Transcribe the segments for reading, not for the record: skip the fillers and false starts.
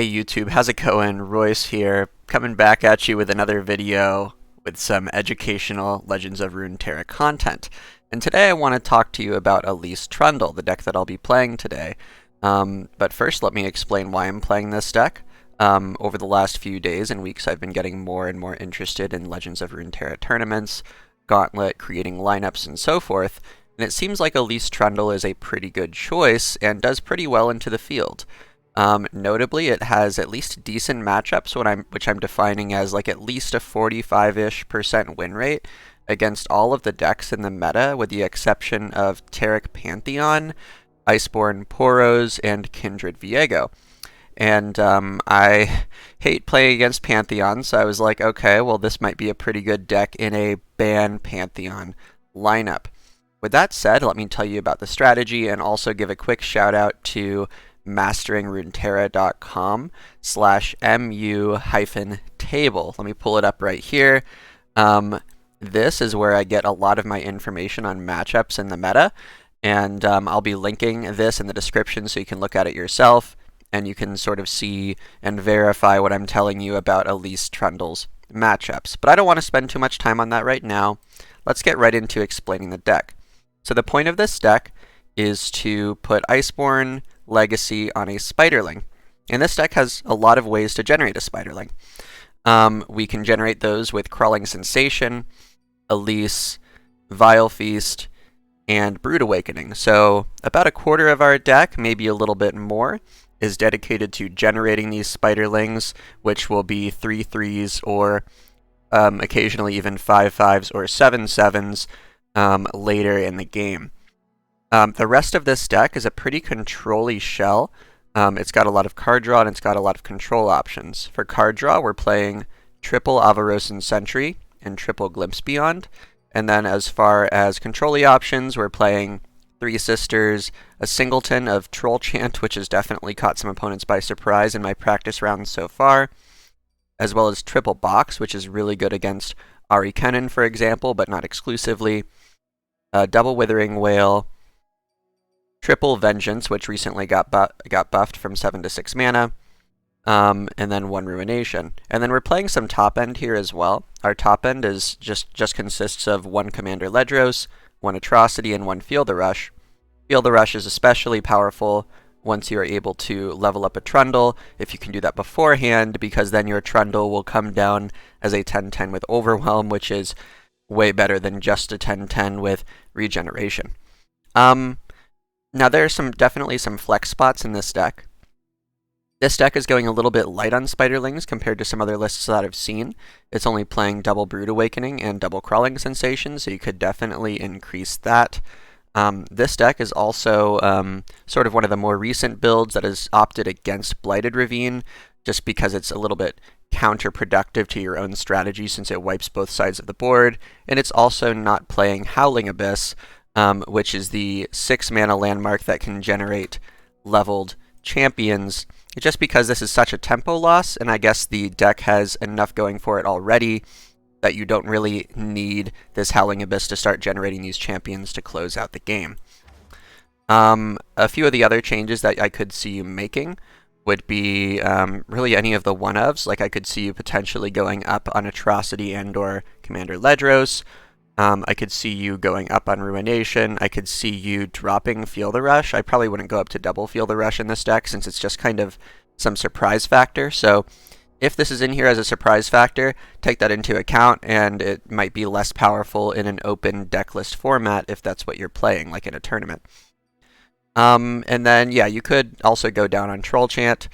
Hey YouTube, how's it going? Royce here, coming back at you with another video with some educational Legends of Runeterra content. And today I want to talk to you about Elise Trundle, the deck that I'll be playing today. But first let me explain why I'm playing this deck. Over the last few days and weeks I've been getting more and more interested in Legends of Runeterra tournaments, Gauntlet, creating lineups, and so forth. And it seems like Elise Trundle is a pretty good choice and does pretty well into the field. Notably, it has at least decent matchups, which I'm defining as like at least a 45-ish% win rate against all of the decks in the meta, with the exception of Taric Pantheon, Iceborn Poros, and Kindred Viego. And I hate playing against Pantheon, so I was like, okay, well this might be a pretty good deck in a ban Pantheon lineup. With that said, let me tell you about the strategy and also give a quick shout out to masteringrunterra.com/mu-table. Let me pull it up right here. This is where I get a lot of my information on matchups in the meta, and I'll be linking this in the description so you can look at it yourself, and you can sort of see and verify what I'm telling you about Elise Trundle's matchups. But I don't want to spend too much time on that right now. Let's get right into explaining the deck. So the point of this deck is to put Iceborn Legacy on a Spiderling. And this deck has a lot of ways to generate a Spiderling. We can generate those with Crawling Sensation, Elise, Vile Feast, and Brood Awakening. So about a quarter of our deck, maybe a little bit more, is dedicated to generating these Spiderlings, which will be 3/3s or occasionally even 5/5s or 7/7s later in the game. The rest of this deck is a pretty control-y shell. It's got a lot of card draw and it's got a lot of control options. For card draw, we're playing triple Avarosan Sentry and triple Glimpse Beyond. And then as far as control-y options, we're playing Three Sisters, a singleton of Troll Chant, which has definitely caught some opponents by surprise in my practice rounds so far, as well as triple Box, which is really good against Ari Kennen, for example, but not exclusively, double Withering Wail, triple Vengeance, which recently got buffed from 7 to 6 mana, and then 1 Ruination. And then we're playing some top end here as well. Our top end is just consists of 1 Commander Ledros, 1 Atrocity, and 1 Feel the Rush. Feel the Rush is especially powerful once you're able to level up a Trundle, if you can do that beforehand, because then your Trundle will come down as a 10/10 with Overwhelm, which is way better than just a 10/10 with Regeneration. Now there are definitely some flex spots in this deck. This deck is going a little bit light on Spiderlings compared to some other lists that I've seen. It's only playing double Brood Awakening and double Crawling Sensation, so you could definitely increase that. This deck is also sort of one of the more recent builds that has opted against Blighted Ravine, just because it's a little bit counterproductive to your own strategy since it wipes both sides of the board, and it's also not playing Howling Abyss, which is the 6 mana landmark that can generate leveled champions, just because this is such a tempo loss, and I guess the deck has enough going for it already that you don't really need this Howling Abyss to start generating these champions to close out the game. A few of the other changes that I could see you making would be really any of the one-ofs. Like I could see you potentially going up on Atrocity and or Commander Ledros. I could see you going up on Ruination. I could see you dropping Feel the Rush. I probably wouldn't go up to double Feel the Rush in this deck since it's just kind of some surprise factor. So if this is in here as a surprise factor, take that into account, and it might be less powerful in an open deck list format if that's what you're playing, like in a tournament. And then, yeah, you could also go down on Troll Chant.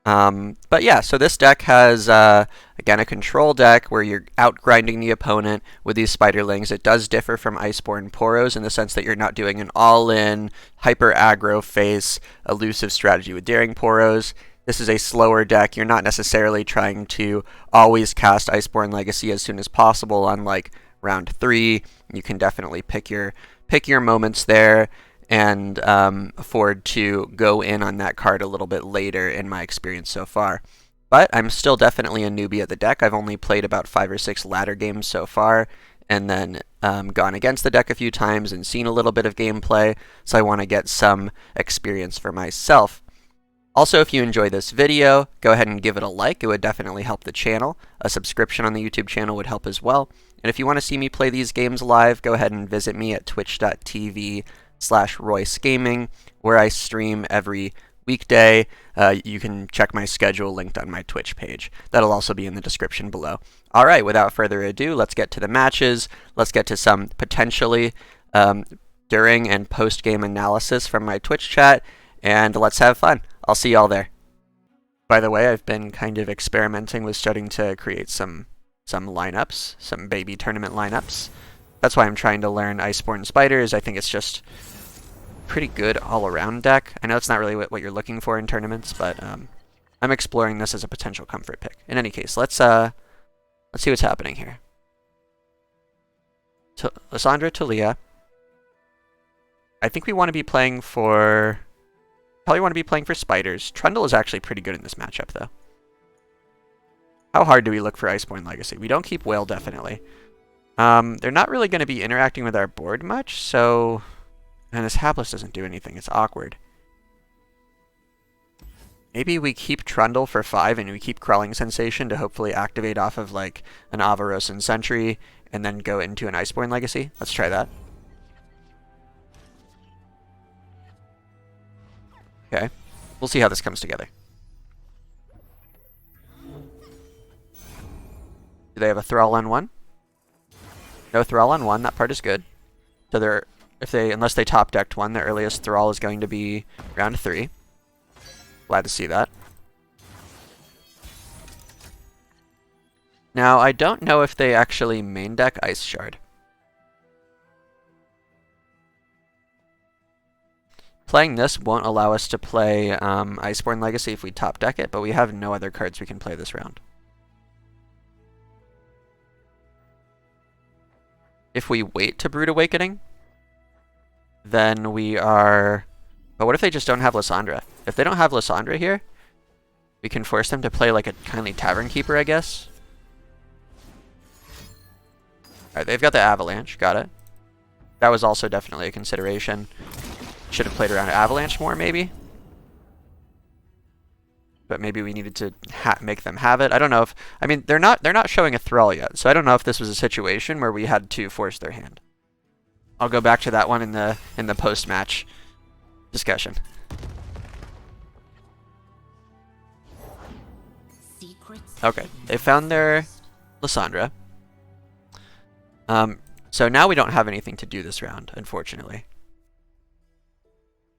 But yeah, so this deck has, again, a control deck where you're outgrinding the opponent with these Spiderlings. It does differ from Iceborn Poros in the sense that you're not doing an all-in, hyper-aggro face, elusive strategy with Daring Poros. This is a slower deck. You're not necessarily trying to always cast Iceborn Legacy as soon as possible on, like, round 3. You can definitely pick your moments there and afford to go in on that card a little bit later in my experience so far. But I'm still definitely a newbie at the deck. I've only played about 5 or 6 ladder games so far, and then gone against the deck a few times and seen a little bit of gameplay, so I want to get some experience for myself. Also, if you enjoy this video, go ahead and give it a like. It would definitely help the channel. A subscription on the YouTube channel would help as well. And if you want to see me play these games live, go ahead and visit me at twitch.tv/RoyceGaming, where I stream every weekday. You can check my schedule linked on my Twitch page. That'll also be in the description below. All right, without further ado, let's get to the matches. Let's get to some potentially during and post-game analysis from my Twitch chat, and let's have fun. I'll see y'all there. By the way, I've been kind of experimenting with starting to create some lineups, some baby tournament lineups. That's why I'm trying to learn Iceborn Spiders. I think it's just pretty good all-around deck. I know it's not really what you're looking for in tournaments, but I'm exploring this as a potential comfort pick. In any case, let's see what's happening here. Lissandra, Taliyah. I think we want to be playing for... Probably want to be playing for Spiders. Trundle is actually pretty good in this matchup, though. How hard do we look for Iceborn Legacy? We don't keep Whale, definitely. They're not really going to be interacting with our board much, so... And this Hapless doesn't do anything. It's awkward. Maybe we keep Trundle for 5 and we keep Crawling Sensation to hopefully activate off of, like, an Avarosan Sentry and then go into an Iceborn Legacy. Let's try that. Okay. We'll see how this comes together. Do they have a Thrall on 1? No Thrall on 1. That part is good. So they're... Unless they top decked 1, the earliest Thrall is going to be round 3. Glad to see that. Now, I don't know if they actually main deck Ice Shard. Playing this won't allow us to play Iceborn Legacy if we top deck it, but we have no other cards we can play this round. If we wait to Brood Awakening, then we are... But what if they just don't have Lissandra? If they don't have Lissandra here, we can force them to play like a Kindly Tavern Keeper, I guess. Alright, they've got the Avalanche. Got it. That was also definitely a consideration. Should have played around Avalanche more, maybe. But maybe we needed to make them have it. I don't know if... I mean, they're not showing a Thrall yet, so I don't know if this was a situation where we had to force their hand. I'll go back to that one in the post-match discussion. Okay, they found their Lissandra. So now we don't have anything to do this round, unfortunately.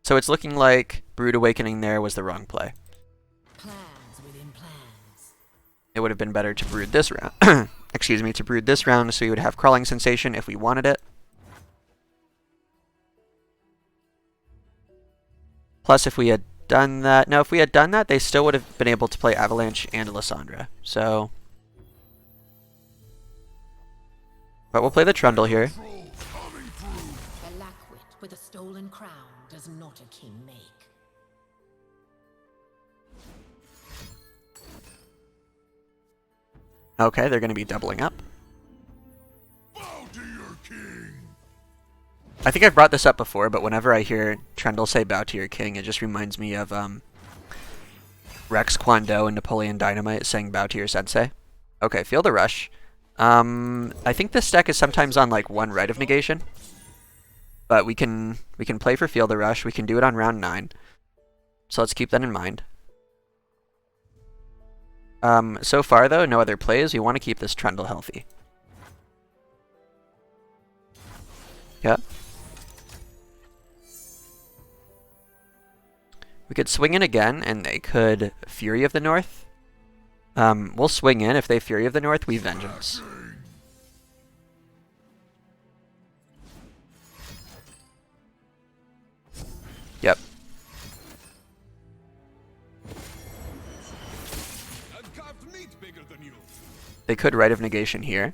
So it's looking like Brood Awakening there was the wrong play. Plans within plans. It would have been better to brood this round. Excuse me, to brood this round so we would have Crawling Sensation if we wanted it. Plus, if we had done that... No, if we had done that, they still would have been able to play Avalanche and Lissandra. So... But we'll play the Trundle here. A lackwit with a stolen crown does not a king make. Okay, they're going to be doubling up. Bow to your king. I think I've brought this up before, but whenever I hear Trundle say bow to your king, it just reminds me of Rex Kwon Do and Napoleon Dynamite saying bow to your sensei. Okay, feel the rush. I think this deck is sometimes on like 1 Rite of Negation. But we can play for Feel the Rush. We can do it on round 9. So let's keep that in mind. So far though, no other plays. We want to keep this Trundle healthy. Yeah. We could swing in again, and they could Fury of the North. We'll swing in. If they Fury of the North, we Vengeance. Yep. They could Rite of Negation here.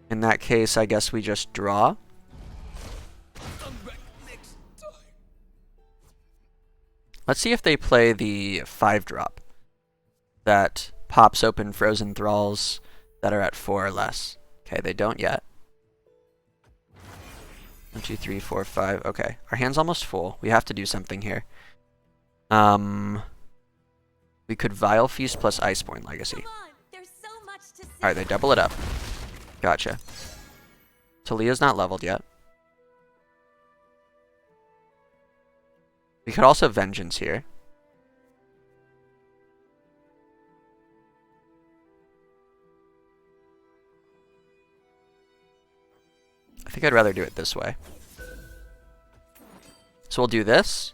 In that case, I guess we just draw. Let's see if they play the 5-drop that pops open Frozen Thralls that are at 4 or less. Okay, they don't yet. 1, 2, 3, 4, 5. Okay, our hand's almost full. We have to do something here. We could Vile Feast plus Iceborn Legacy. Alright, they double it up. Gotcha. Taliyah's not leveled yet. We could also Vengeance here. I think I'd rather do it this way. So we'll do this.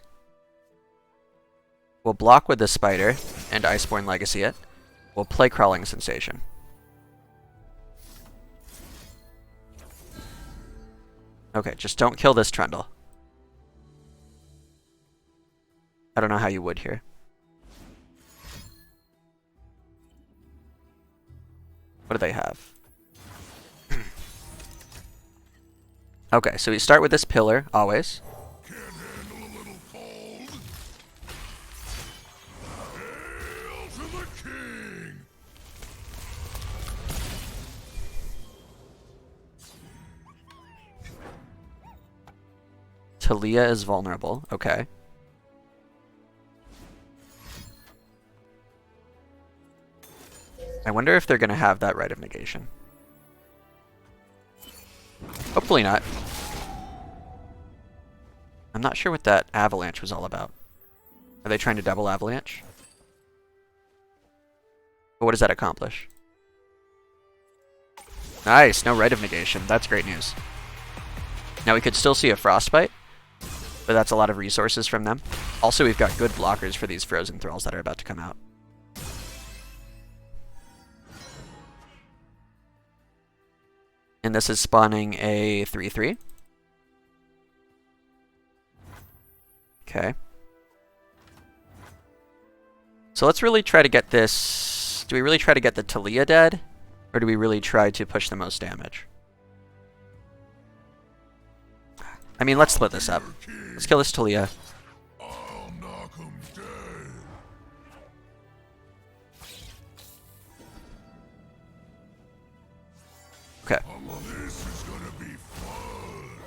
We'll block with the Spider and Iceborn Legacy it. We'll play Crawling Sensation. Okay, just don't kill this Trundle. I don't know how you would here. What do they have? Okay, so we start with this pillar, always. Can't handle a little cold. Hail to the king! Taliyah is vulnerable. Okay. I wonder if they're going to have that Rite of Negation. Hopefully not. I'm not sure what that avalanche was all about. Are they trying to double avalanche? But what does that accomplish? Nice, no Rite of Negation. That's great news. Now we could still see a Frostbite, but that's a lot of resources from them. Also, we've got good blockers for these Frozen Thralls that are about to come out. And this is spawning a 3/3. Okay. So let's really try to get this... Do we really try to get the Taliyah dead? Or do we really try to push the most damage? I mean, let's split this up. Let's kill this Taliyah. I'll knock 'em dead. Okay. This is gonna be fun.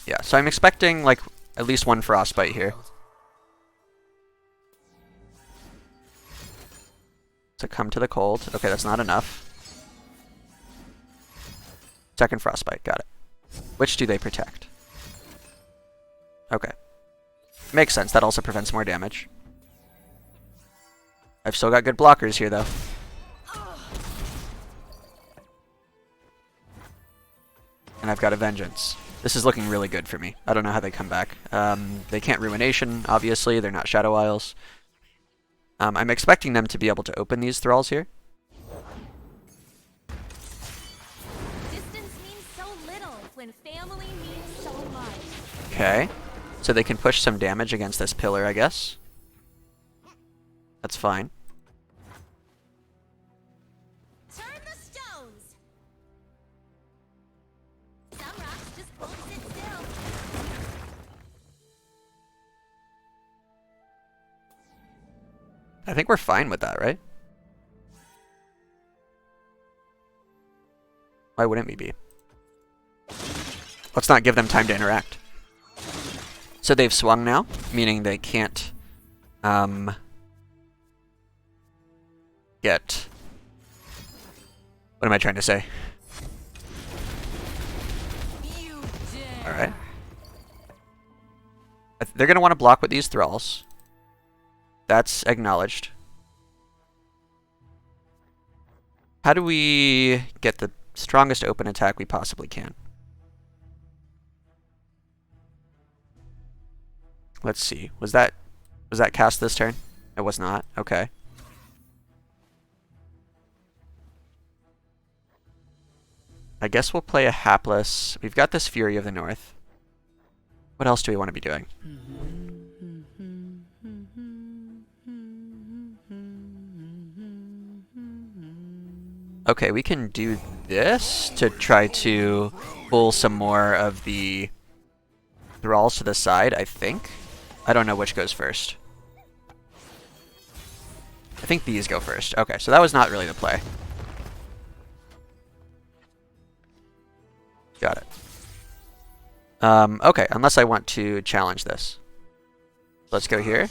Yeah, so I'm expecting, like, at least one Frostbite here. To come to the cold. Okay, that's not enough. Second Frostbite, got it. Which do they protect? Okay. Makes sense, that also prevents more damage. I've still got good blockers here, though. And I've got a Vengeance. This is looking really good for me. I don't know how they come back. They can't Ruination, obviously. They're not Shadow Isles. I'm expecting them to be able to open these Thralls here. Distance means so little when family means so much. Okay. So they can push some damage against this pillar, I guess. That's fine. Turn the stones. Some rocks just won't sit still. I think we're fine with that, right? Why wouldn't we be? Let's not give them time to interact. So they've swung now, meaning they can't get... What am I trying to say? You dare. Alright. They're going to want to block with these Thralls. That's acknowledged. How do we get the strongest open attack we possibly can? Let's see. Was that cast this turn? It was not. Okay. I guess we'll play a hapless. We've got this Fury of the North. What else do we want to be doing? Okay, we can do this to try to pull some more of the Thralls to the side, I think. I don't know which goes first. I think these go first. Okay, so that was not really the play. Got it. Okay, unless I want to challenge this. Let's go here.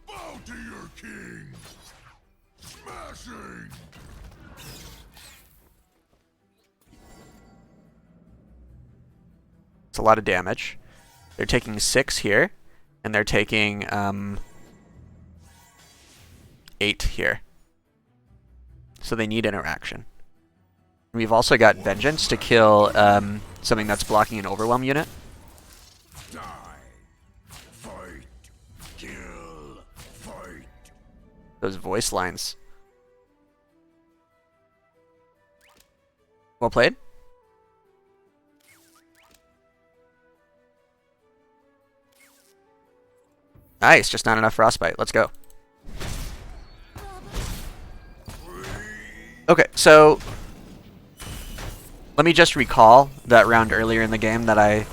Bow to your king. Smashing. It's a lot of damage. They're taking 6 here, and they're taking 8 here. So they need interaction. We've also got Vengeance to kill something that's blocking an Overwhelm unit. Die. Fight. Kill. Fight. Those voice lines. Well played. Nice, just not enough Frostbite. Let's go. Okay, so let me just recall that round earlier in the game that I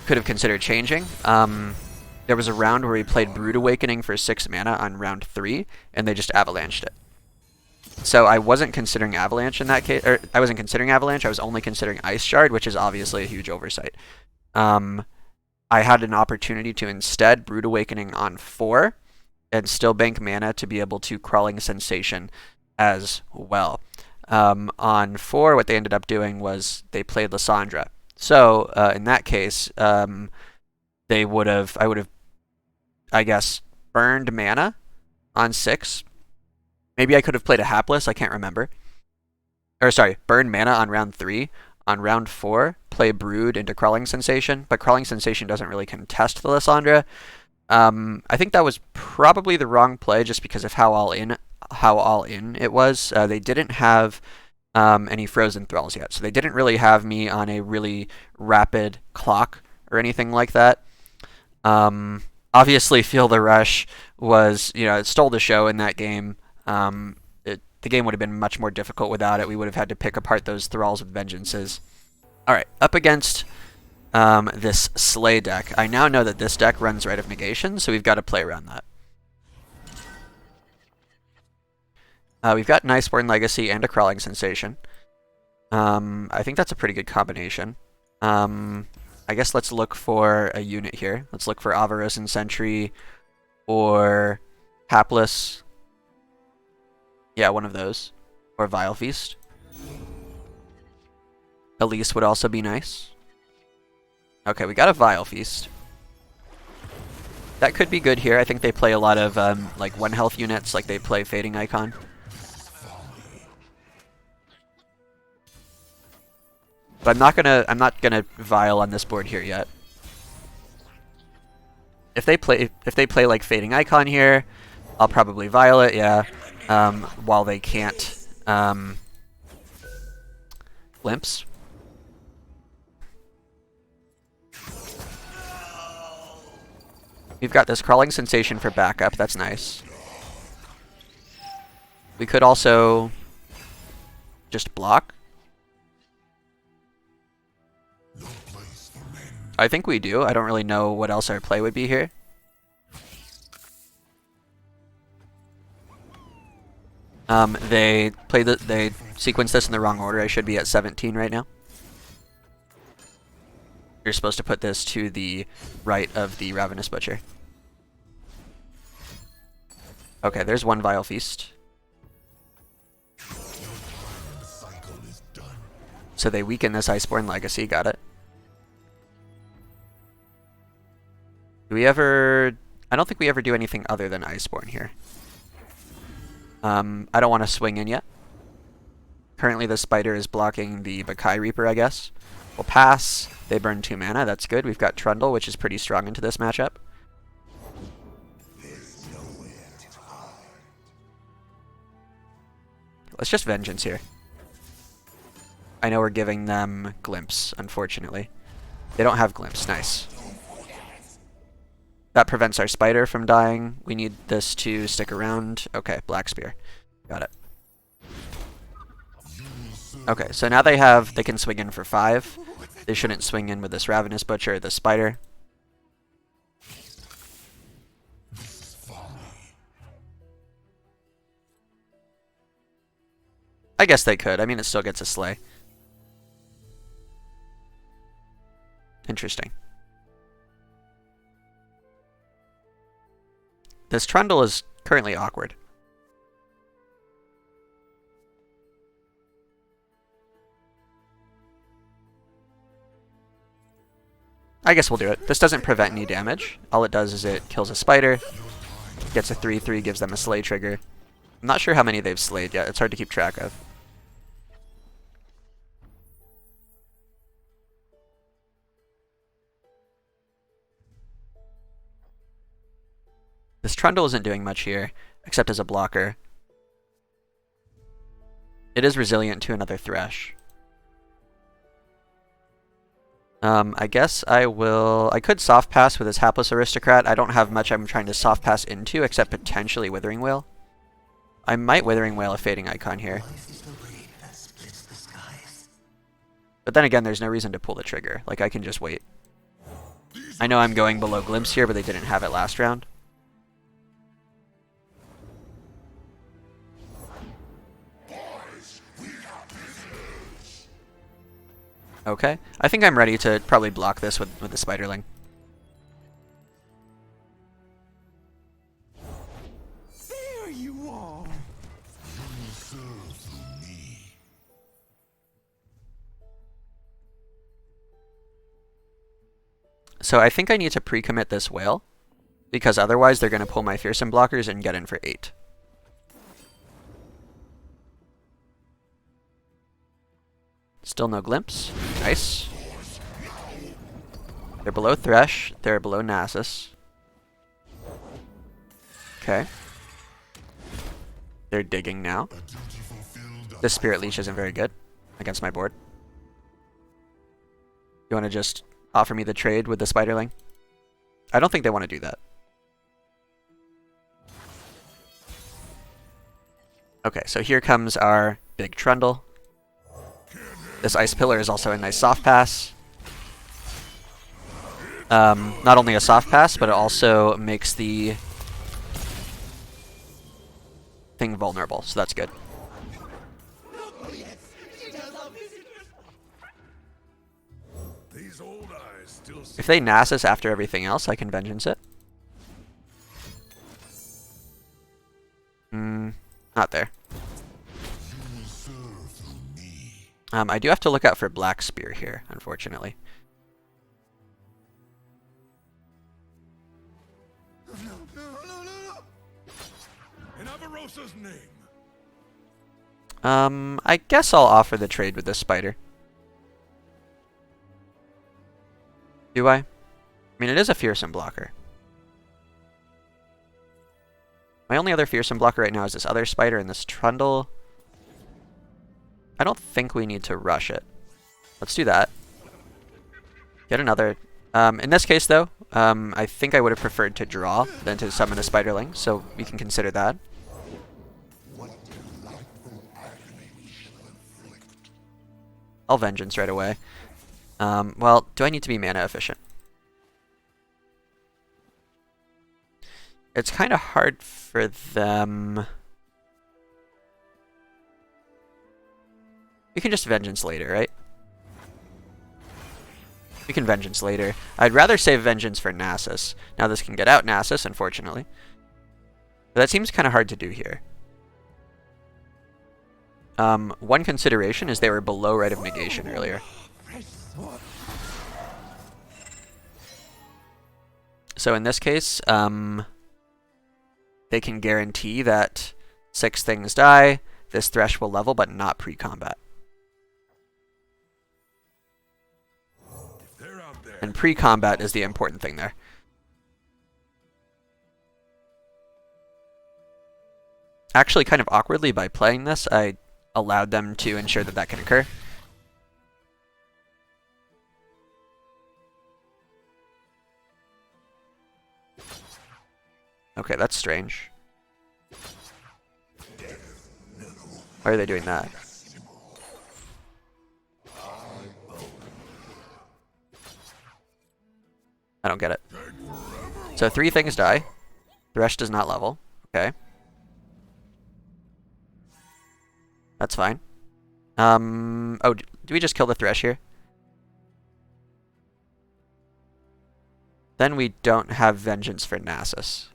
could have considered changing. There was a round where we played Brood Awakening for 6 mana on round 3, and they just avalanched it. So I wasn't considering Avalanche in that case, or I wasn't considering Avalanche, I was only considering Ice Shard, which is obviously a huge oversight. I had an opportunity to instead Brood Awakening on 4, and still bank mana to be able to Crawling Sensation as well. On 4, what they ended up doing was they played Lissandra. So in that case, I would have, I guess, burned mana on 6. Maybe I could have played a Hapless, I can't remember. Or sorry, burn mana on round 3. On round 4, play Brood into Crawling Sensation, but Crawling Sensation doesn't really contest the Lissandra. I think that was probably the wrong play just because of how all in it was. They didn't have any frozen Thralls yet, so they didn't really have me on a really rapid clock or anything like that. Obviously, Feel the Rush was, it stole the show in that game. The game would have been much more difficult without it. We would have had to pick apart those Thralls with Vengeances. Alright, up against this Slay deck. I now know that this deck runs Rite of Negation, so we've got to play around that. We've got an Iceborn Legacy and a Crawling Sensation. I think that's a pretty good combination. I guess let's look for a unit here. Let's look for Avarosan Sentry or Hapless. Yeah, one of those. Or Vile Feast. Elise would also be nice. Okay, we got a Vile Feast. That could be good here. I think they play a lot of like 1 health units, like they play Fading Icon. But I'm not gonna Vile on this board here yet. If they play like Fading Icon here, I'll probably Vile it, yeah. While they can't Glimpse. We've got this Crawling Sensation for backup, that's nice. We could also just block. I think we do. I don't really know what else our play would be here. They sequence this in the wrong order. I should be at 17 right now. You're supposed to put this to the right of the Ravenous Butcher. Okay, there's one Vile Feast. So they weaken this Iceborn Legacy, got it. Do we ever... I don't think we ever do anything other than Iceborn here. I don't want to swing in yet. Currently the Spider is blocking the Bakai Reaper, I guess. We'll pass. They burn 2 mana, that's good. We've got Trundle, which is pretty strong into this matchup. Let's just Vengeance here. I know we're giving them Glimpse, unfortunately. They don't have Glimpse, nice. That prevents our Spider from dying. We need this to stick around. Okay, Black Spear. Got it. Okay, so now they can swing in for 5. They shouldn't swing in with this Ravenous Butcher or the Spider. I guess they could. I mean, it still gets a Slay. Interesting. This Trundle is currently awkward. I guess we'll do it. This doesn't prevent any damage. All it does is it kills a spider, gets a 3/3, gives them a slay trigger. I'm not sure how many they've slayed yet. It's hard to keep track of. This Trundle isn't doing much here, except as a blocker. It is resilient to another Thresh. I guess I could soft pass with his hapless aristocrat. I don't have much I'm trying to soft pass into, except potentially Withering Wail. I might Withering Wail a Fading Icon here. But then again, there's no reason to pull the trigger. Like, I can just wait. I know I'm going below Glimpse here, but they didn't have it last round. Okay, I think I'm ready to probably block this with the Spiderling. There you are. You serve through me. So I think I need to pre-commit this whale, because otherwise they're going to pull my fearsome blockers and get in for 8. Still no glimpse. Nice. They're below Thresh. They're below Nasus. Okay. They're digging now. This Spirit Leech isn't very good against my board. You want to just offer me the trade with the Spiderling? I don't think they want to do that. Okay, so here comes our big Trundle. This Ice Pillar is also a nice soft pass. Not only a soft pass, but it also makes the thing vulnerable, so that's good. If they Nasus after everything else, I can Vengeance it. Not there. I do have to look out for Black Spear here, unfortunately. In Avarosa's name. I guess I'll offer the trade with this spider. Do I? I mean, it is a fearsome blocker. My only other fearsome blocker right now is this other spider and this Trundle. I don't think we need to rush it. Let's do that. Get another. In this case, though, I think I would have preferred to draw than to summon a Spiderling, so we can consider that. I'll Vengeance right away. Well, do I need to be mana efficient? It's kind of hard for them. We can just Vengeance later, right? We can Vengeance later. I'd rather save Vengeance for Nasus. Now this can get out Nasus, unfortunately. But that seems kind of hard to do here. One consideration is they were below Rite of Negation earlier. So in this case, they can guarantee that 6 things die. This Thresh will level, but not pre-combat. And pre-combat is the important thing there. Actually, kind of awkwardly, by playing this, I allowed them to ensure that that can occur. Okay, that's strange. Why are they doing that? I don't get it. So 3 things die. Thresh does not level. Okay. That's fine. Oh, do we just kill the Thresh here? Then we don't have Vengeance for Nasus.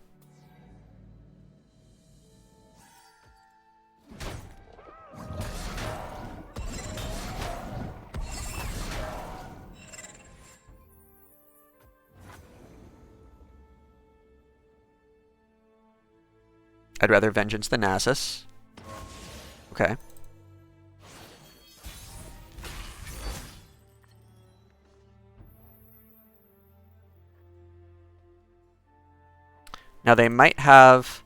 I'd rather Vengeance than Nasus. Okay. Now they might have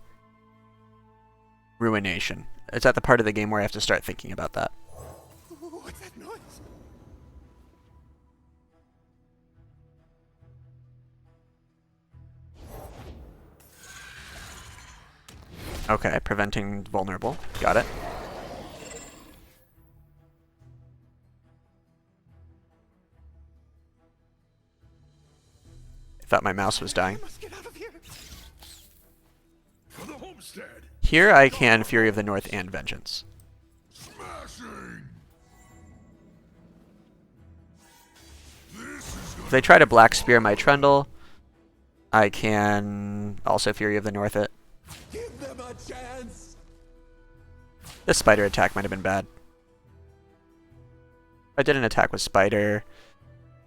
Ruination. It's at the part of the game where I have to start thinking about that. What's that noise? Okay, preventing vulnerable. Got it. I thought my mouse was dying. I must get out of here. For the homestead. Here I can Fury of the North and Vengeance. Smashing. If they try to Black Spear my Trundle, I can also Fury of the North it. Give them a chance. This spider attack might have been bad. I did an attack with spider.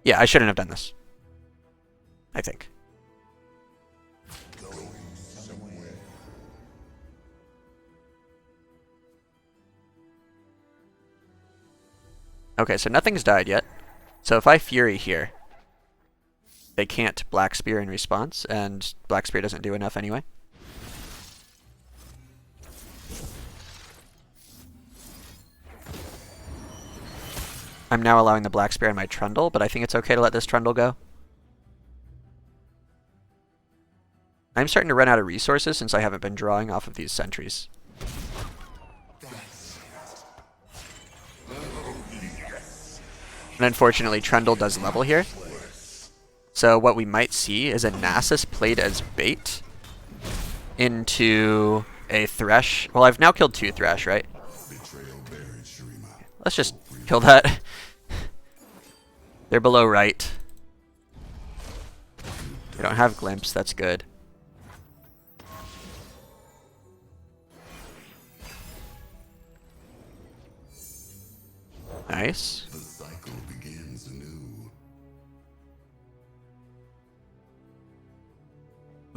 Yeah, I shouldn't have done this. I think. Going somewhere. Okay, so nothing's died yet. So if I Fury here, they can't Black Spear in response, and Black Spear doesn't do enough anyway. I'm now allowing the Black Spear on my Trundle, but I think it's okay to let this Trundle go. I'm starting to run out of resources since I haven't been drawing off of these sentries. And unfortunately, Trundle does level here. So what we might see is a Nasus played as bait into a Thresh. Well, I've now killed 2 Thresh, right? Let's just kill that. They're below right. They don't have Glimpse, that's good. Nice. The cycle begins anew.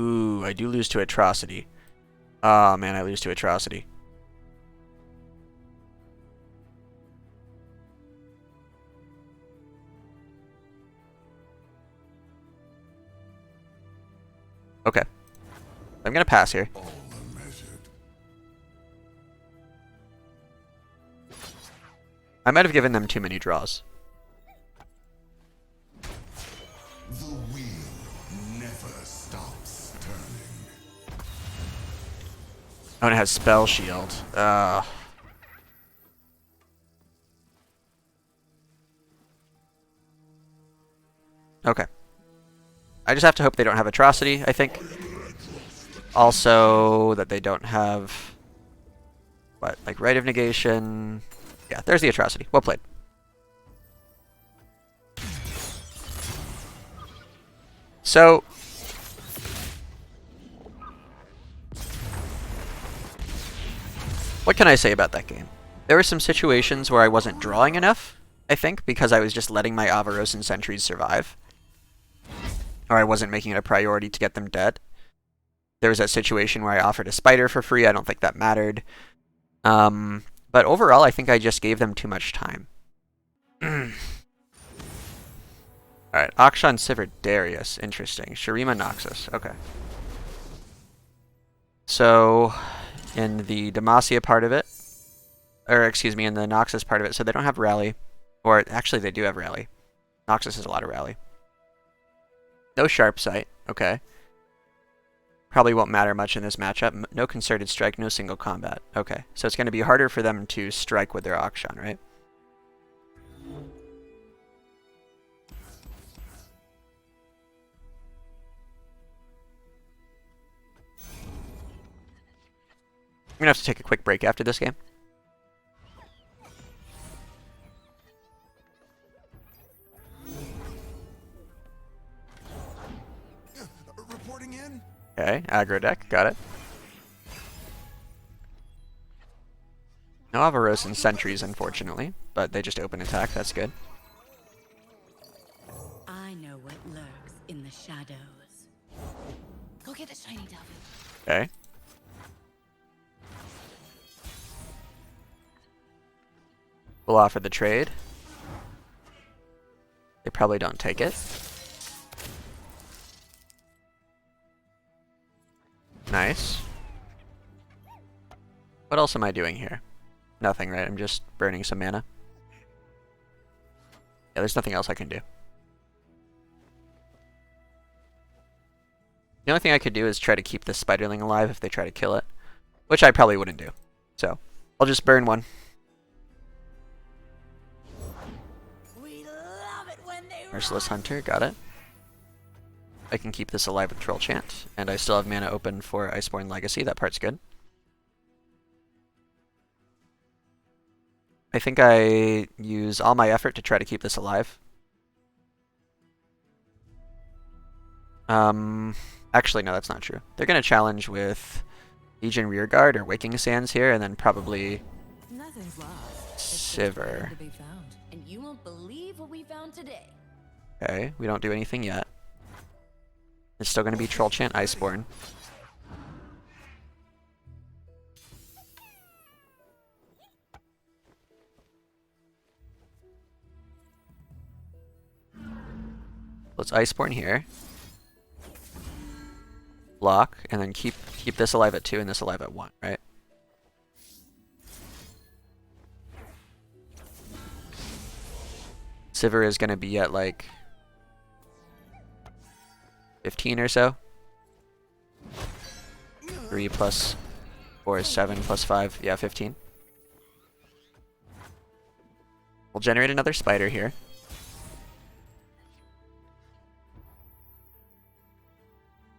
Ooh, I do lose to Atrocity. Oh man, I lose to Atrocity. Okay. I'm gonna pass here. All unmeasured. I might have given them too many draws. The wheel never stops turning. Oh, and it has Spell Shield. Okay. I just have to hope they don't have Atrocity, I think. Also, that they don't have... What? Like Rite of Negation... Yeah, there's the Atrocity. Well played. So... What can I say about that game? There were some situations where I wasn't drawing enough, I think, because I was just letting my Avarosan sentries survive. Or I wasn't making it a priority to get them dead. There was that situation where I offered a spider for free. I don't think that mattered. But overall, I think I just gave them too much time. Alright, Akshan, Sivir, Darius. Interesting. Shurima, Nasus. Okay. So, in the Demacia part of it, or excuse me, in the Naxos part of it, so they don't have Rally. Or, actually, they do have Rally. Naxos has a lot of Rally. No Sharp Sight. Okay. Probably won't matter much in this matchup. No Concerted Strike, no Single Combat. Okay, so it's going to be harder for them to strike with their Akshan, right? I'm going to have to take a quick break after this game. dropping in? Okay, aggro deck, got it. No Avaros and Sentries, unfortunately, but they just open attack, that's good. I know what lurks in the shadows. Go get the shiny devil. Okay. We'll offer the trade. They probably don't take it. Nice. What else am I doing here? Nothing, right? I'm just burning some mana. Yeah, there's nothing else I can do. The only thing I could do is try to keep this Spiderling alive if they try to kill it, which I probably wouldn't do. So, I'll just burn one. We love it when they Merciless Hunter, got it. I can keep this alive with Troll Chant, and I still have mana open for Iceborn Legacy, that part's good. I think I use all my effort to try to keep this alive. Actually, no, that's not true. They're going to challenge with Legion Rearguard or Waking Sands here, and then probably Nothing's lost. Sivir. To be found. And you won't believe what we found today. Okay, we don't do anything yet. It's still going to be Troll Chant Iceborn. Let's Iceborn here. Block, and then keep this alive at 2 and this alive at 1, right? Sivir is going to be at like 15 or so. 3 plus 4 is 7 plus 5. Yeah, 15. We'll generate another spider here.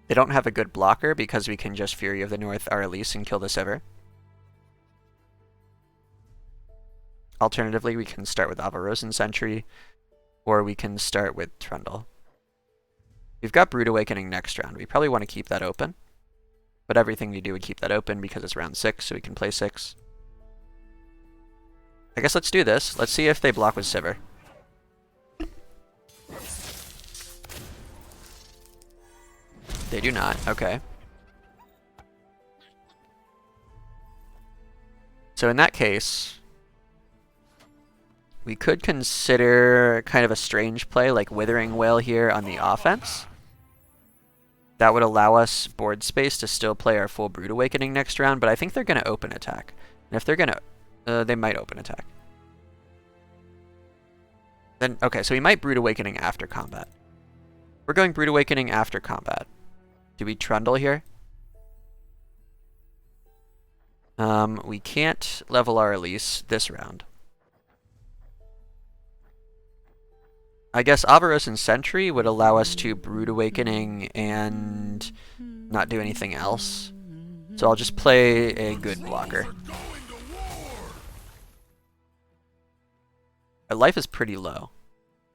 They don't have a good blocker because we can just Fury of the North our Elise and kill the Sivir. Alternatively, we can start with Avaros and Sentry, or we can start with Trundle. We've got Brood Awakening next round. We probably want to keep that open, but everything we do would keep that open because it's round 6, so we can play 6. I guess let's do this. Let's see if they block with Sivir. They do not. Okay. So in that case, we could consider kind of a strange play like Withering Wail here on the offense. That would allow us board space to still play our full Brood Awakening next round, but I think they're going to open attack. And if they're going to... they might open attack. Then, okay, so we might Brood Awakening after combat. We're going Brood Awakening after combat. Do we Trundle here? We can't level our Elise this round. I guess Avaros and Sentry would allow us to Brood Awakening and not do anything else. So I'll just play a good blocker. Our life is pretty low.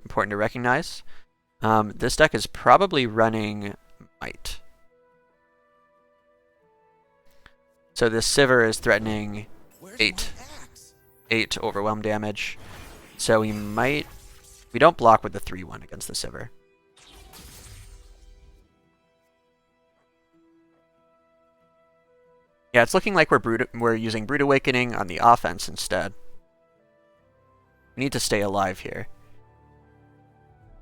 Important to recognize. This deck is probably running Might. So this Sivir is threatening 8 overwhelm damage. So we might... We don't block with the 3-1 against the Sivir. Yeah, it's looking like we're using Brood Awakening on the offense instead. We need to stay alive here.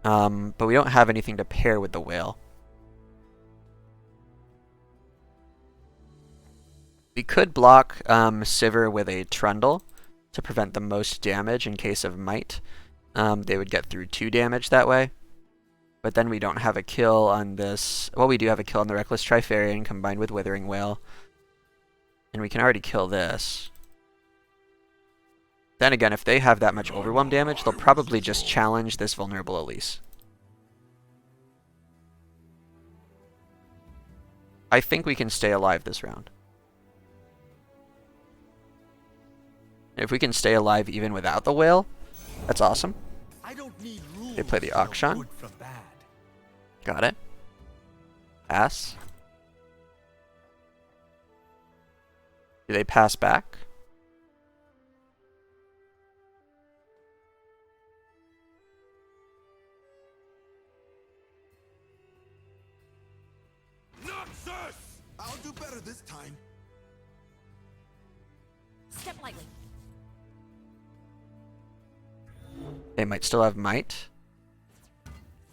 But we don't have anything to pair with the Whale. We could block Sivir with a Trundle to prevent the most damage in case of Might. They would get through 2 damage that way. But then we don't have a kill on this. Well, we do have a kill on the Reckless Trifarian combined with Withering Wail. And we can already kill this. Then again, if they have that much overwhelm damage, they'll probably just challenge this vulnerable Elise. I think we can stay alive this round. If we can stay alive even without the Whale, that's awesome. They play the Akshan. Got it. Pass. Do they pass back? Nasus! I'll do better this time. Step lightly. They might still have might.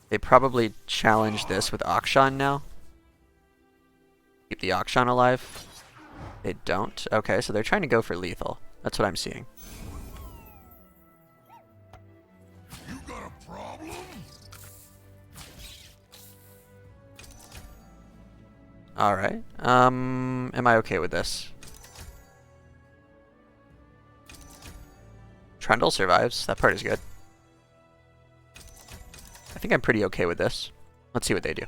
They probably challenge this with Akshan now. Keep the Akshan alive. They don't. Okay, so they're trying to go for lethal. That's what I'm seeing. You got a problem? Alright. Am I okay with this? Trundle survives. That part is good. I think I'm pretty okay with this. Let's see what they do.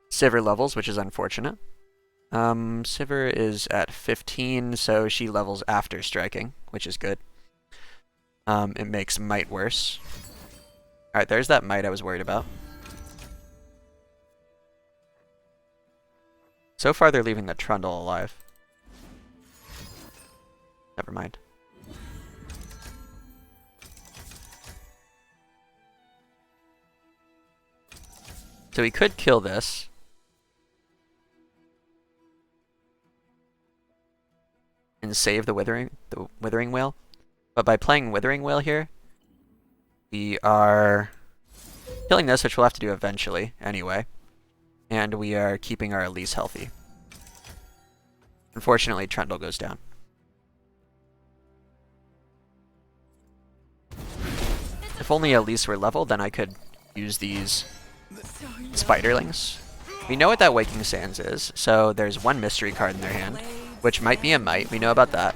Sivir levels, which is unfortunate. Sivir is at 15, so she levels after striking, which is good. It makes might worse. Alright, there's that might I was worried about. So far they're leaving the Trundle alive. Never mind. So we could kill this. And save the Withering Whale. But by playing Withering Whale here, we are killing this, which we'll have to do eventually anyway. And we are keeping our Elise healthy. Unfortunately, Trundle goes down. If only Elise were leveled, then I could use these Spiderlings. We know what that Waking Sands is, so there's one mystery card in their hand, which might be a might. We know about that.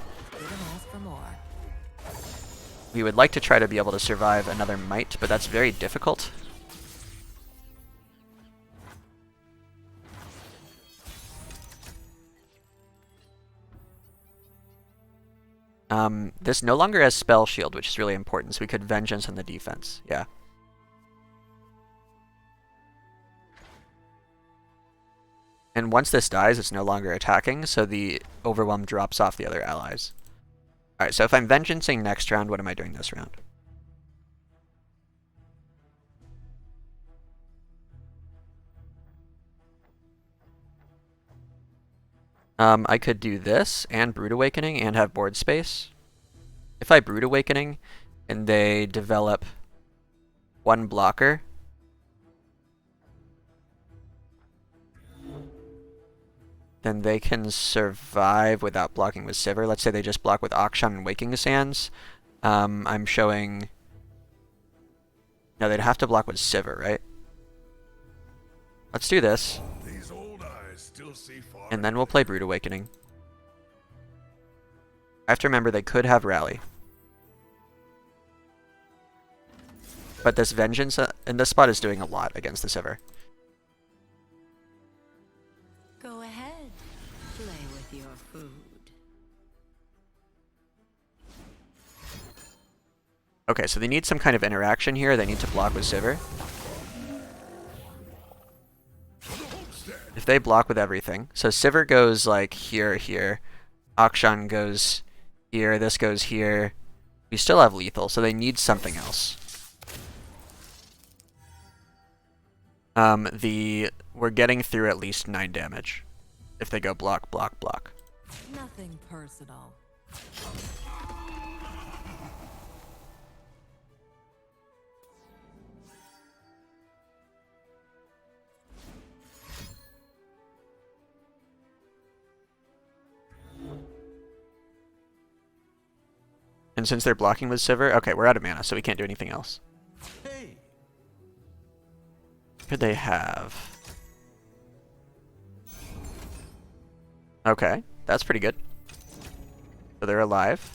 We would like to try to be able to survive another might, but that's very difficult. This no longer has Spell Shield, which is really important, so we could Vengeance on the defense. Yeah. And once this dies, it's no longer attacking, so the Overwhelm drops off the other allies. Alright, so if I'm Vengeancing next round, what am I doing this round? I could do this and Brood Awakening and have board space. If I Brood Awakening and they develop one blocker, then they can survive without blocking with Sivir. Let's say they just block with Akshan and Waking Sands. I'm showing... No, they'd have to block with Sivir, right? Let's do this. These old eyes still see far. And then we'll play Brood Awakening. I have to remember they could have Rally. But this Vengeance in this spot is doing a lot against the Sivir. Go ahead. Play with your food. Okay, so they need some kind of interaction here. They need to block with Sivir. If they block with everything, so Sivir goes like here, here. Akshan goes here, this goes here. We still have lethal, so they need something else. We're getting through at least 9 damage. If they go block, block, block. Nothing personal. And since they're blocking with Sivir, okay, we're out of mana, so we can't do anything else. Hey, What could they have? Okay, that's pretty good. So they're alive.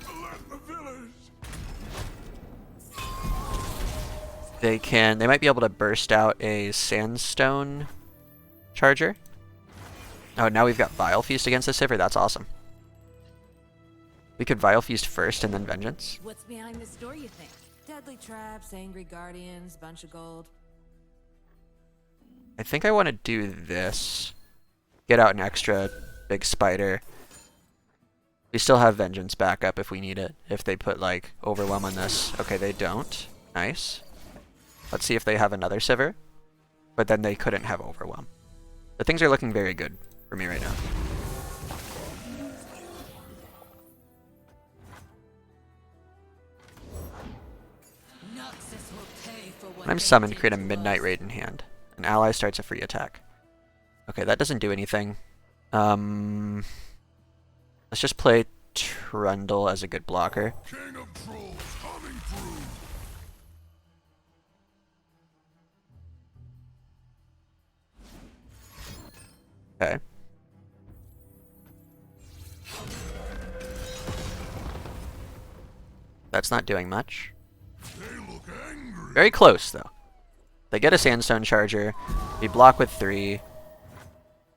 alert the village. They might be able to burst out a Sandstone Charger. Oh, now we've got Vile Feast against the Sivir. That's awesome. We could Vile Feast first and then Vengeance. What's behind this door, you think? Deadly traps, angry guardians, bunch of gold. I think I want to do this. Get out an extra big spider. We still have Vengeance backup if we need it. If they put, like, Overwhelm on this. Okay, they don't. Nice. Let's see if they have another Sivir. But then they couldn't have Overwhelm. The things are looking very good for me right now. Nasus will pay for what When I'm they summoned, did create a to Midnight us. Raid in hand. An ally starts a free attack. Okay, that doesn't do anything. Let's just play Trundle as a good blocker. King of Trolls coming through. Okay. That's not doing much. They look angry. Very close, though. They get a Sandstone Charger. We block with 3.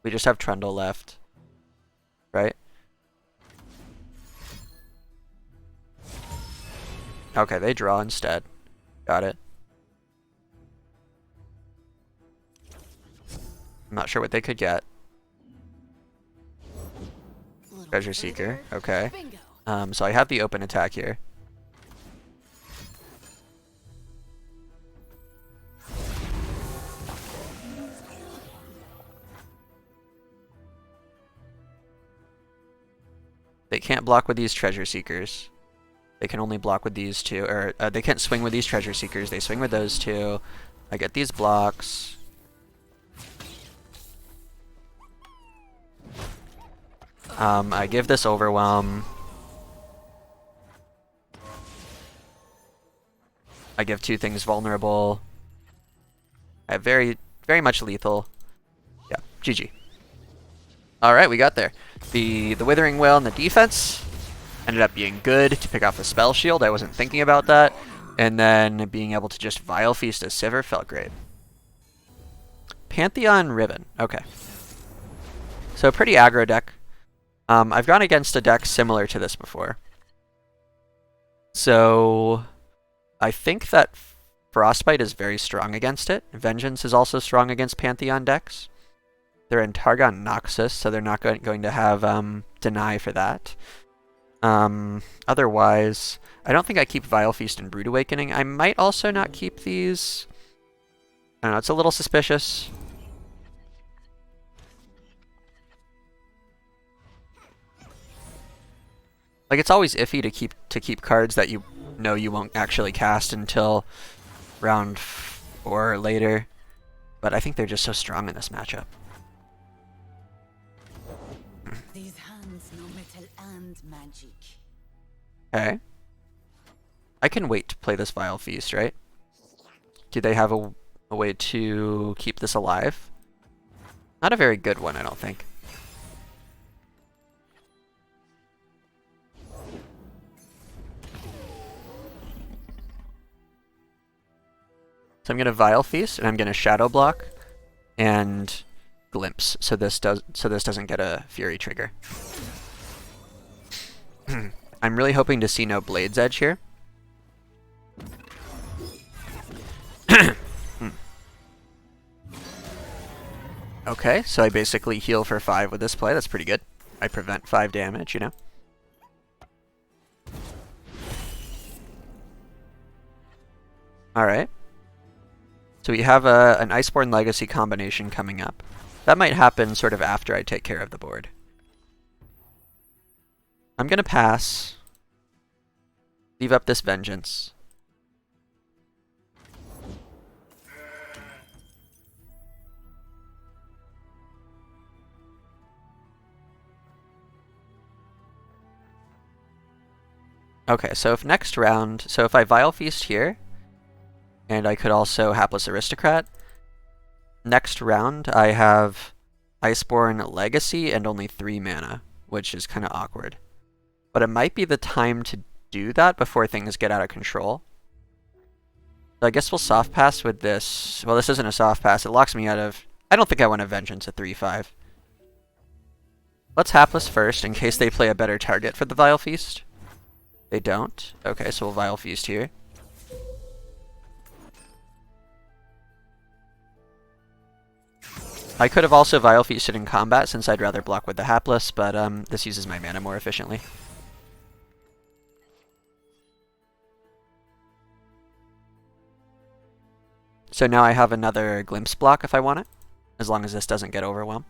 We just have Trundle left. Right? Okay, they draw instead. Got it. I'm not sure what they could get. Little Treasure Seeker. Okay. Bingo. So I have the open attack here. They can't block with these Treasure Seekers. They can only block with these two, or they can't swing with these Treasure Seekers. They swing with those two. I get these blocks. I give this Overwhelm. I give 2 things vulnerable. I have very much lethal. Yeah, GG. Alright, we got there. The Withering Wail and the defense ended up being good to pick off the Spell Shield. I wasn't thinking about that. And then being able to just Vile Feast a Sivir felt great. Pantheon Riven. Okay. So pretty aggro deck. I've gone against a deck similar to this before. So I think that Frostbite is very strong against it. Vengeance is also strong against Pantheon decks. They're in Targon Naxos, so they're not going to have Deny for that. Otherwise, I don't think I keep Vile Feast and Brood Awakening. I might also not keep these. I don't know, it's a little suspicious. Like, it's always iffy to keep cards that you know you won't actually cast until round 4 or later. But I think they're just so strong in this matchup. These hands know metal and magic. Okay. I can wait to play this Vile Feast, right? Do they have a way to keep this alive? Not a very good one, I don't think. So I'm gonna Vile Feast and I'm gonna Shadow Block and Glimpse, so this doesn't get a Fury trigger. I'm really hoping to see no Blade's Edge here. Okay, so I basically heal for 5 with this play. That's pretty good. I prevent 5 damage, you know? Alright. So we have an Iceborn Legacy combination coming up. That might happen sort of after I take care of the board. I'm going to pass. Leave up this Vengeance. Okay, so if next round, so if I Vile Feast here, and I could also Hapless Aristocrat, next round I have Iceborn Legacy and only 3 mana, which is kind of awkward. But it might be the time to do that before things get out of control. So I guess we'll soft pass with this. Well, this isn't a soft pass. It locks me out of... I don't think I want to Vengeance at 3-5. Let's Hapless first in case they play a better target for the Vile Feast. They don't? Okay, so we'll Vile Feast here. I could have also Vile Feasted in combat since I'd rather block with the Hapless, but this uses my mana more efficiently. So now I have another Glimpse block if I want it, as long as this doesn't get overwhelmed.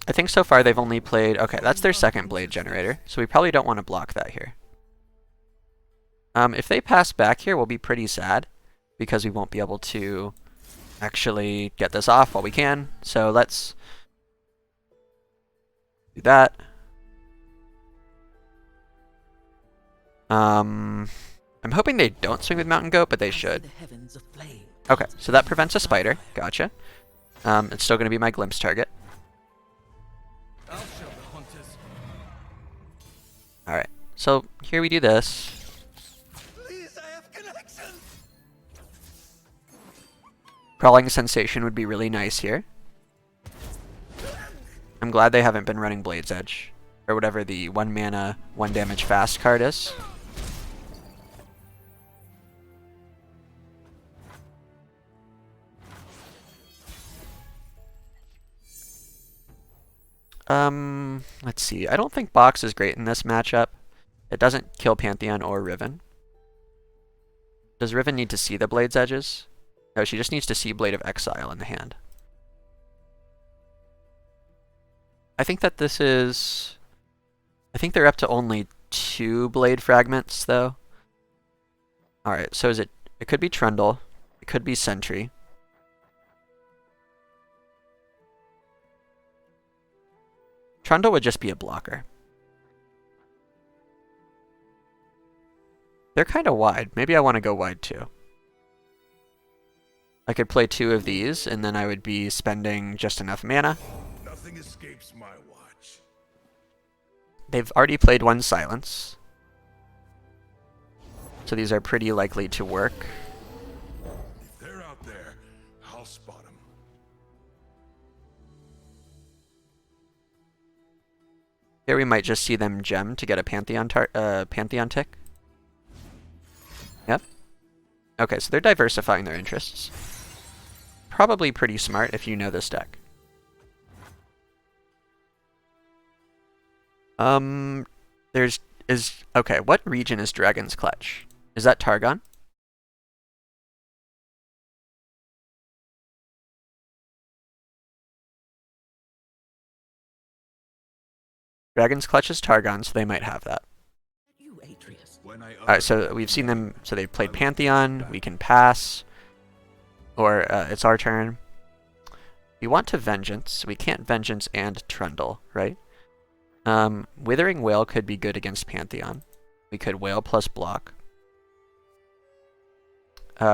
I think so far they've only played... Okay, that's their second Blade Generator, so we probably don't want to block that here. If they pass back here, we'll be pretty sad, because we won't be able to actually get this off while we can. So let's do that. I'm hoping they don't swing with Mountain Goat, but they should. Okay, so that prevents a spider. Gotcha. It's still going to be my Glimpse target. Alright, so here we do this. Crawling Sensation would be really nice here. I'm glad they haven't been running Blade's Edge, or whatever the 1 mana, 1 damage fast card is. Let's see. I don't think Box is great in this matchup. It doesn't kill Pantheon or Riven. Does Riven need to see the Blade's Edges? No, she just needs to see Blade of Exile in the hand. I think that this is... I think they're up to only 2 Blade Fragments, though. Alright, so is it... It could be Trundle. It could be Sentry. Trundle would just be a blocker. They're kind of wide. Maybe I want to go wide too. I could play 2 of these, and then I would be spending just enough mana. Nothing escapes my watch. They've already played 1 Silence. So these are pretty likely to work. If they're out there, I'll spot them. Here we might just see them gem to get a Pantheon Pantheon tick. Yep. Okay, so they're diversifying their interests. Probably pretty smart if you know this deck. Okay, what region is Dragon's Clutch? Is that Targon? Dragon's Clutch is Targon, so they might have that. Alright, so we've seen them, so they've played Pantheon, we can pass, or it's our turn. We want to Vengeance, we can't Vengeance and Trundle, right? Withering Wail could be good against Pantheon. We could Wail plus block.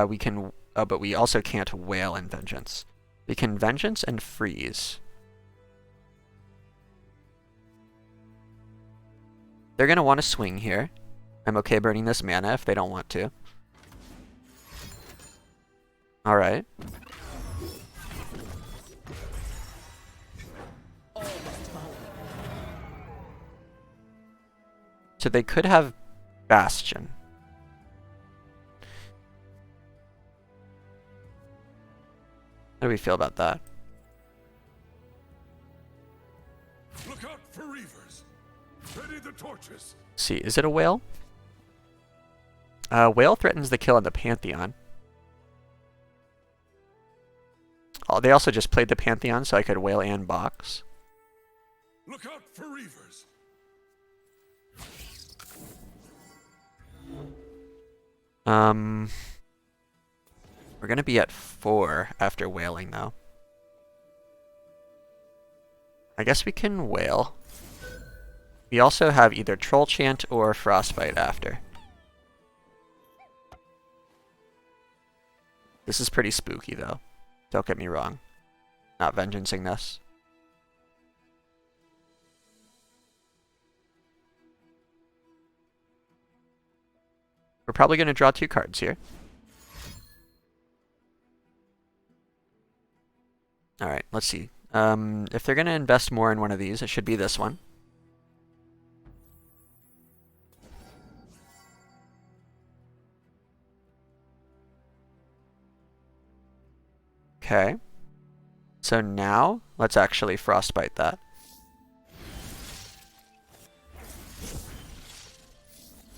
We can, but we also can't Wail and Vengeance. We can Vengeance and Freeze. They're going to want to swing here. I'm okay burning this mana if they don't want to. Alright. So they could have Bastion. How do we feel about that? Look out for Reavers. Ready the torches. See, is it a Whale? Whale threatens the kill on the Pantheon. Oh, they also just played the Pantheon, so I could Whale and Box. Look out for Reavers. We're gonna be at 4 after Wailing, though. I guess we can Wail. We also have either Troll Chant or Frostbite after. This is pretty spooky, though. Don't get me wrong. Not vengeancing this. We're probably going to draw 2 cards here. Alright, let's see. If they're going to invest more in one of these, it should be this one. Okay. So now, let's actually frostbite that.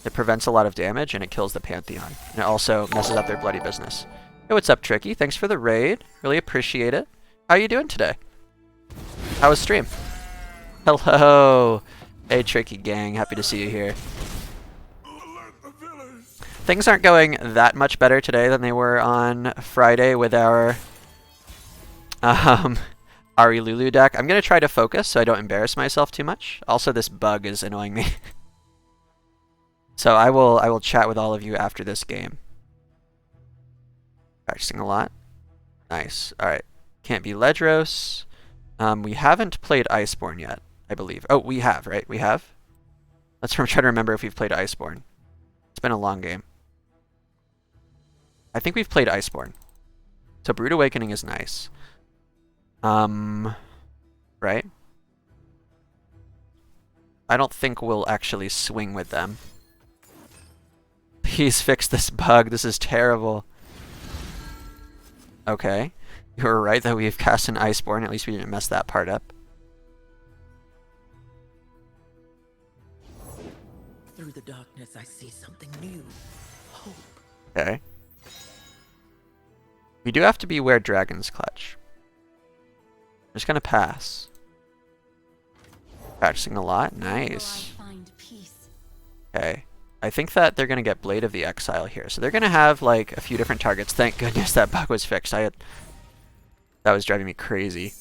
It prevents a lot of damage, and it kills the Pantheon. And it also messes up their bloody business. Hey, what's up, Tricky? Thanks for the raid. Really appreciate it. How are you doing today? How was stream? Hello! Hey, Tricky gang. Happy to see you here. Things aren't going that much better today than they were on Friday with our Ari Lulu deck. I'm going to try to focus so I don't embarrass myself too much. Also, this bug is annoying me. So I will chat with all of you after this game. Practicing a lot. Nice. Alright. Can't be Ledros. We haven't played Iceborn yet, I believe. Oh, we have, right? We have? Let's try to remember if we've played Iceborn. It's been a long game. I think we've played Iceborn. So Brood Awakening is nice. Right? I don't think we'll actually swing with them. Please fix this bug. This is terrible. Okay. You were right that we've cast an Iceborn. At least we didn't mess that part up. Through the darkness, I see something new. Hope. Okay. We do have to beware Dragon's Clutch. I'm just gonna pass. Practicing a lot. Nice. Okay. I think that they're gonna get Blade of the Exile here. So they're gonna have like a few different targets. Thank goodness that bug was fixed. That was driving me crazy.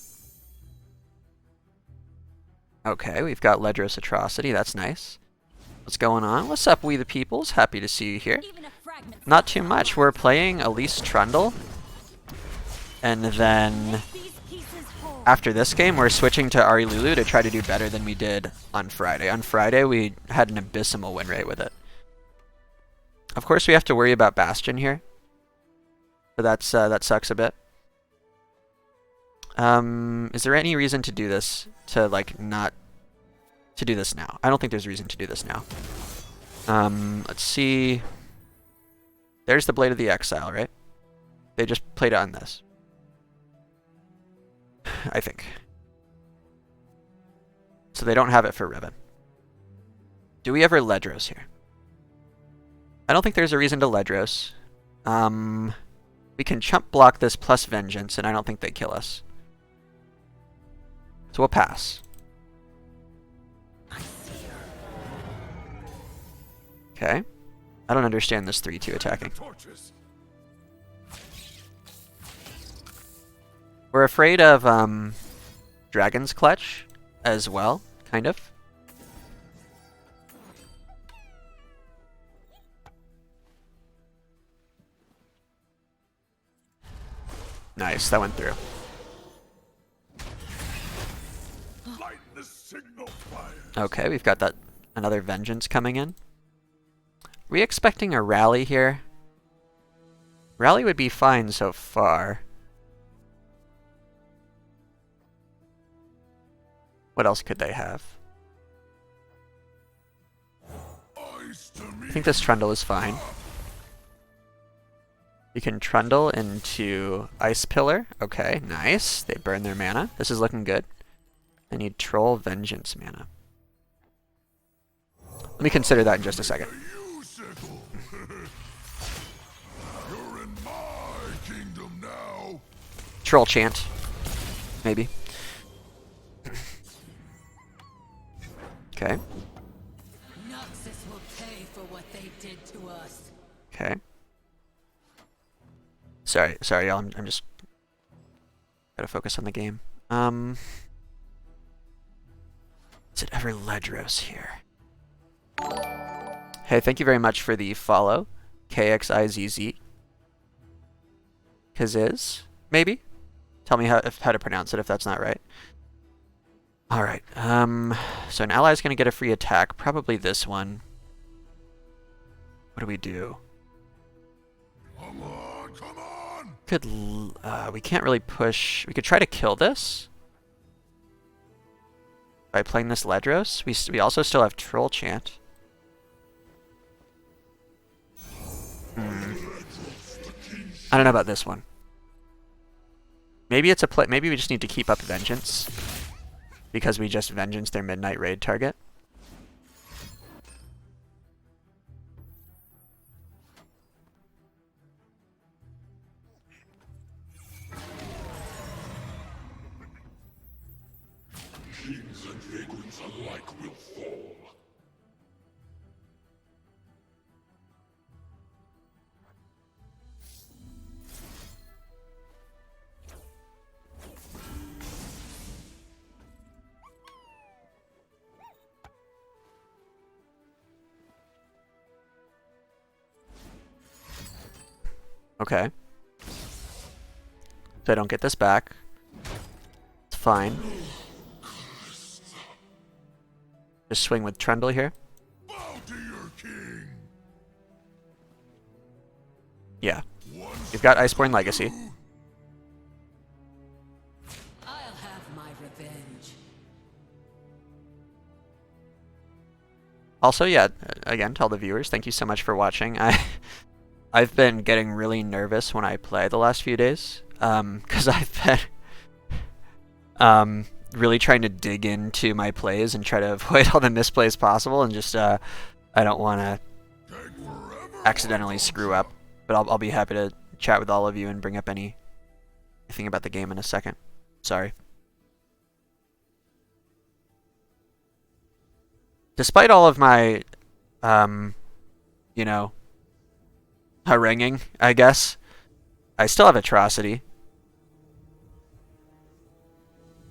Okay, we've got Ledros Atrocity. That's nice. What's going on? What's up, we the peoples? Happy to see you here. Not too much. We're playing Elise Trundle. And then after this game, we're switching to Ari Lulu to try to do better than we did on Friday. On Friday, we had an abysmal win rate with it. Of course, we have to worry about Bastion here. So that sucks a bit. Is there any reason to do this? To, like, not... To do this now? I don't think there's reason to do this now. Let's see... There's the Blade of the Exile, right? They just played it on this. I think. So they don't have it for Riven. Do we ever Ledros here? I don't think there's a reason to Ledros. We can chump block this plus Vengeance, and I don't think they kill us. So we'll pass. Okay. I don't understand this 3-2 attacking. We're afraid of Dragon's Clutch as well, kind of. Nice, that went through. Okay, we've got that another Vengeance coming in. Are we expecting a rally here? Rally would be fine so far. What else could they have? I think this Trundle is fine. You can Trundle into Ice Pillar. Okay, nice. They burn their mana. This is looking good. I need Troll Vengeance mana. Let me consider that in just a second. Troll Chant. Maybe. Okay. Nasus will pay for what they did to us. Okay. Sorry, y'all. I'm just gotta focus on the game. Is it ever Ledros here? Hey, thank you very much for the follow. KXIZZ. Kaziz, maybe? Tell me how to pronounce it if that's not right. Alright, so an ally is going to get a free attack. Probably this one. What do we do? Come on, come on! We can't really push... We could try to kill this. By playing this Ledros. We also still have Troll Chant. I don't know about this one. Maybe it's a play. Maybe we just need to keep up Vengeance because we just Vengeance their Midnight Raid target. Kings and vagrants alike will fall. Okay. So I don't get this back. It's fine. Just swing with Trundle here. Bow to your king. Yeah. You've got Iceborn Legacy. I'll have my revenge. Also, yeah, again, tell the viewers, thank you so much for watching. I've been getting really nervous when I play the last few days, because I've been really trying to dig into my plays and try to avoid all the misplays possible, and just I don't want to accidentally screw up. But I'll be happy to chat with all of you and bring up anything about the game in a second. Sorry. Despite all of my, you know, haranguing, I guess, I still have Atrocity.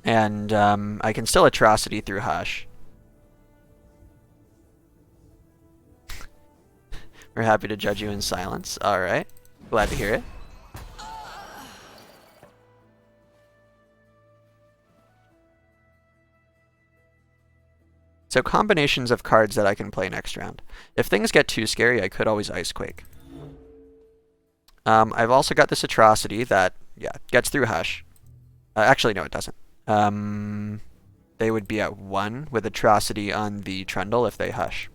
And I can still Atrocity through Hush. We're happy to judge you in silence. Alright. Glad to hear it. So combinations of cards that I can play next round. If things get too scary, I could always Icequake. I've also got this Atrocity that, yeah, gets through Hush. Actually, no, it doesn't. They would be at 1 with Atrocity on the Trundle if they Hush.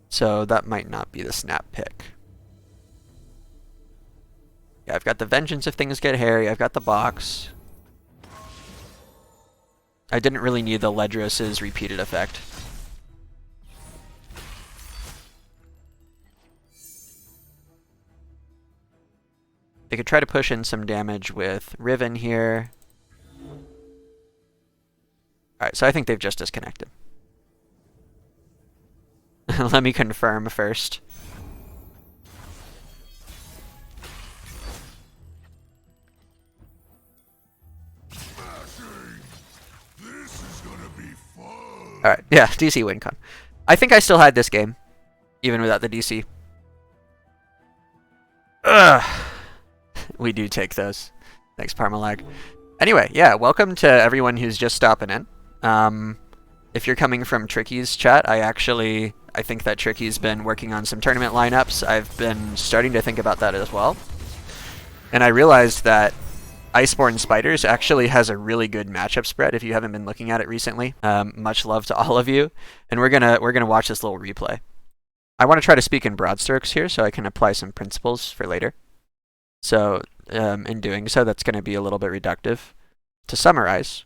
So that might not be the snap pick. Yeah, I've got the Vengeance if things get hairy. I've got the box. I didn't really need the Ledros's repeated effect. They could try to push in some damage with Riven here. Alright, so I think they've just disconnected. Let me confirm first. Alright, yeah, DC win con. I think I still had this game, even without the DC. Ugh. We do take those. Thanks, Parmalag. Anyway, yeah, welcome to everyone who's just stopping in. If you're coming from Tricky's chat, I think that Tricky's been working on some tournament lineups. I've been starting to think about that as well. And I realized that Iceborn Spiders actually has a really good matchup spread if you haven't been looking at it recently. Much love to all of you. And we're gonna watch this little replay. I want to try to speak in broad strokes here so I can apply some principles for later. So in doing so, that's going to be a little bit reductive. To summarize,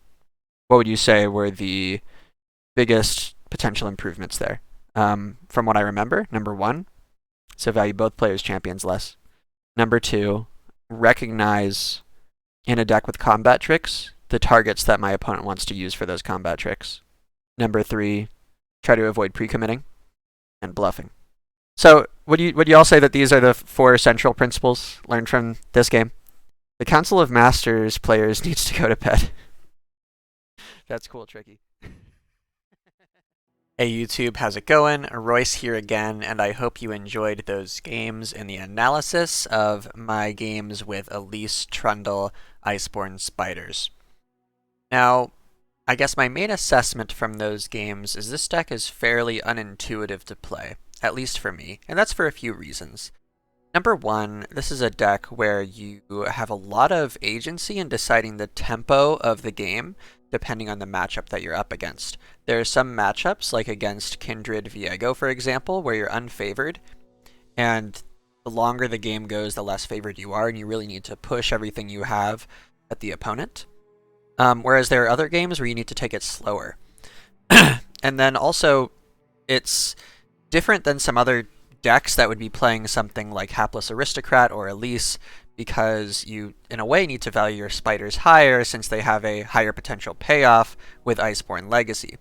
what would you say were the biggest potential improvements there? From what I remember, number 1, so value both players' champions less. Number 2, recognize in a deck with combat tricks the targets that my opponent wants to use for those combat tricks. Number 3, try to avoid pre-committing and bluffing. So would you all say that these are the 4 central principles learned from this game? The Council of Masters players needs to go to bed. That's cool, Tricky. Hey YouTube, how's it going? Royce here again, and I hope you enjoyed those games and the analysis of my games with Elise, Trundle, Iceborn Spiders. Now, I guess my main assessment from those games is this deck is fairly unintuitive to play, at least for me, and that's for a few reasons. Number 1, this is a deck where you have a lot of agency in deciding the tempo of the game, depending on the matchup that you're up against. There are some matchups, like against Kindred Viego, for example, where you're unfavored, and the longer the game goes, the less favored you are, and you really need to push everything you have at the opponent. Whereas there are other games where you need to take it slower. And then also, it's different than some other decks that would be playing something like Hapless Aristocrat or Elise, because you, in a way, need to value your spiders higher since they have a higher potential payoff with Iceborn Legacy.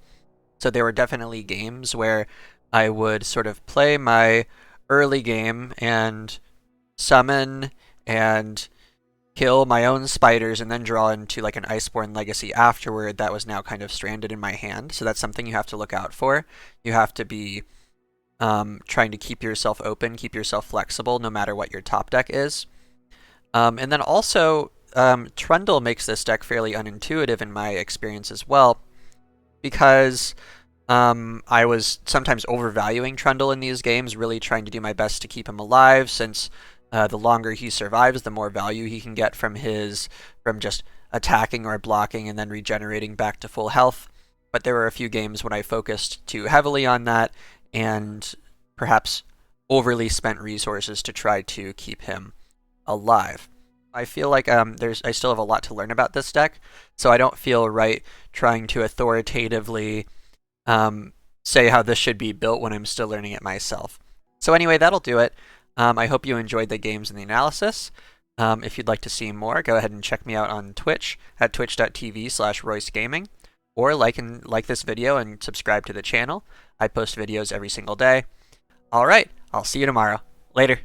So there were definitely games where I would sort of play my early game and summon and kill my own spiders and then draw into like an Iceborn Legacy afterward that was now kind of stranded in my hand. So that's something you have to look out for. You have to be trying to keep yourself open, keep yourself flexible, no matter what your top deck is. And then also, Trundle makes this deck fairly unintuitive in my experience as well, because I was sometimes overvaluing Trundle in these games, really trying to do my best to keep him alive, since the longer he survives, the more value he can get from just attacking or blocking and then regenerating back to full health. But there were a few games when I focused too heavily on that and perhaps overly spent resources to try to keep him alive. I feel like I still have a lot to learn about this deck, so I don't feel right trying to authoritatively say how this should be built when I'm still learning it myself. So anyway, that'll do it. I hope you enjoyed the games and the analysis. If you'd like to see more, go ahead and check me out on Twitch at twitch.tv/RoyceGaming, or like this video and subscribe to the channel. I post videos every single day. Alright, I'll see you tomorrow. Later.